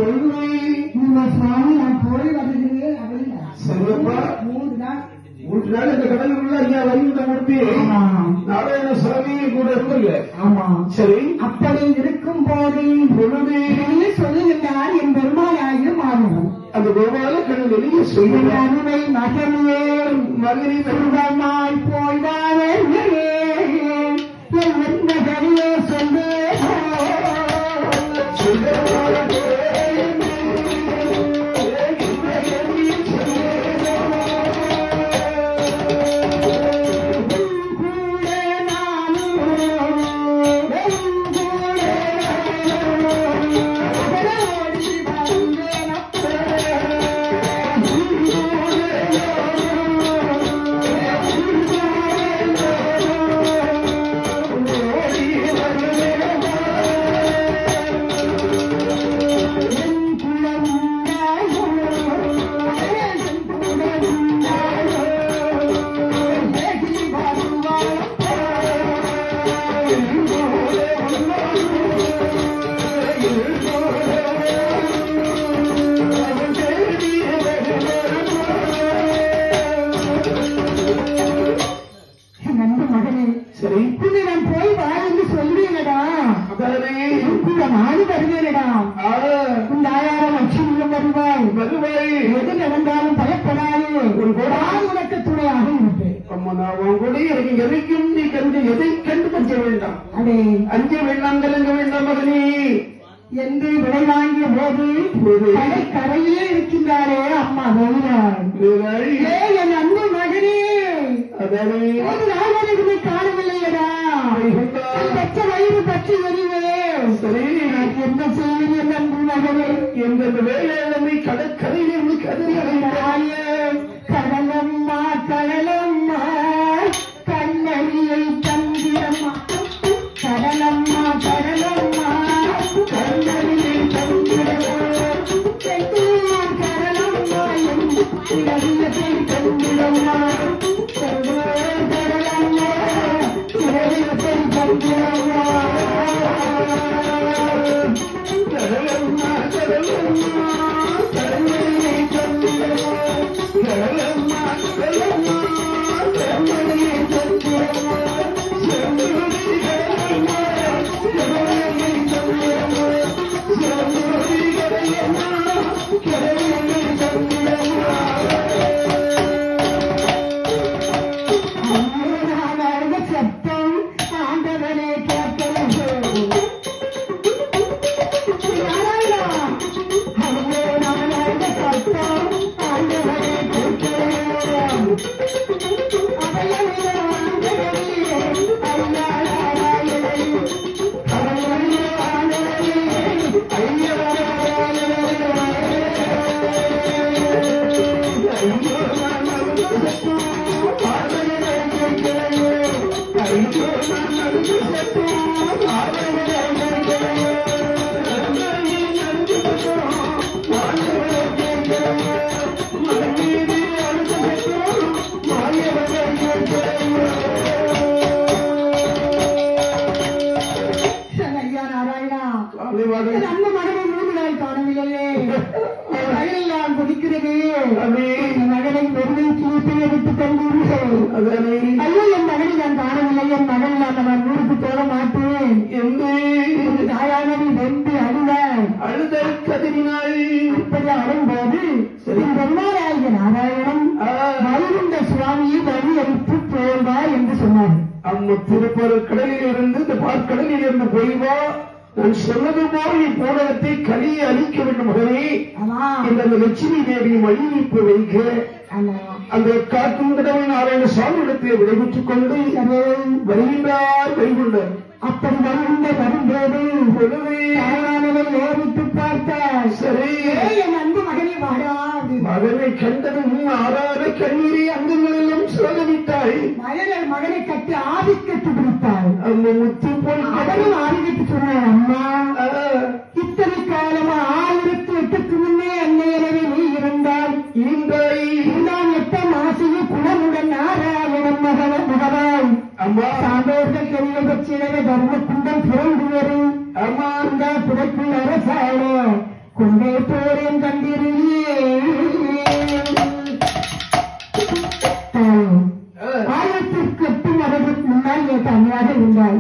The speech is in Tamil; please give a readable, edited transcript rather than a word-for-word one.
இந்த சுவாமி நான் போய் வருகிறேன் அப்படின்னா சரியப்பா 3 நாள் 3 நாள் இந்த கடலுக்குள்ள ஐயா வைகுண்டமூர்த்தி நாராயண சுவாமி கூட இருந்தீங்க. ஆமா சரி. அப்படி இருக்கும் போது பொழுது சொல்லுகின்றார் என் பெருமானாயும் ஆகும் அந்த பெருமாள கண்ணு வெளியே சொல்லுங்க அருமை மகனே மகனே சுகமாய் போய்வாரே என் மகனே சொல்லு அஞ்ச வேண்டாம் கலங்க வேண்டாம் மகனே என்று விடை வாங்கிய போது கரையிலே இருக்கின்றாரே அம்மா என் அன்பு மகனே ஒரு நாள்வரை காணவில்லையடா பச்ச வயிறு பற்றி எறிவே சரி என்ன செய்வது என் அன்பு மகனே எந்த வேலையிலுமே கடற்கரையிலிருந்து கதறிய கடலம்மா கடலம்மா கண்ணறியை தந்திரம்மா கடலம்மா கடலம்மா கண்ணறியை தந்திரம்மா கடலம்மா இடவியத்தை தந்திரம்மா கடலம்மா இடவியத்தை தந்திரம்மா கடலம்மா கடலம்மா கண்ணறியை தந்திரம்மா கடலம்மா கடலம்மா கண்ணறியை தந்திரம்மா சத்தம் ஆண்டவனே அந்த மகனை 3 நாள் காணவில்லையே மகளில் நான் குதிக்கிறது மகனை பெருமை சீட்டை எடுத்துக் கொண்டீர்கள் ஐயோ என் மகனை நான் காணவில்லை என் மகன் நான் ஊருக்கு போக மாட்டேன் என்று தாயானவி வென்று அழுவாள் அழுதல் கதிரினாள் அப்படி அழும்போது பெருமாளாகிய நாராயணன் வைகுண்ட சுவாமியை வழி அளித்து போவா என்று சொன்னார் அம்ம திருப்பூர் கடலில் இருந்து இந்த பார்க்கடலில் இருந்து போய்வா நான் சொன்னது போல் இப்போடத்தை கலியை அழிக்க வேண்டும் மகனே இந்த லட்சுமி தேவி மணிவிப்பு வைக்க அந்த காக்கும் கடவுள் நாராயண சுவாமி இடத்தை விடைபெற்றுக் கொண்டு வருகின்றார் வைகுண்டர் அப்படி வரும்போது ஏறிட்டு பார்த்தார் சரி என் அன்பு மகனை வாடாது மகனை கண்டதும் ஆறாத கண்ணீரை அங்கங்களெல்லாம் சுரகமிட்டாய் மகனை கட்டி ஆதிக்கத்து பிடித்தாள் அந்த முத்து போல் அவனும் ஆதிக்கத்து சொன்னார் அம்மா இத்தனை காலமா 1008க்கு முன்னே அன்னையரவே நீ இருந்தால் இன்றை 8ஆம் ஆசையை குணமுடன் நாராயணன் மகவாய் அம்மா சாந்தோர்கள் தெரிய பட்சியிலே தர்ம குண்டம் பிறந்து வரும் அம்மா அந்த புடைக்குள் அரசாண அங்கே போறேன் கண்டிரு ஆயிரத்திற்கு 8 வருடத்துக்கு முன்னால் தனியாக இருந்தாய்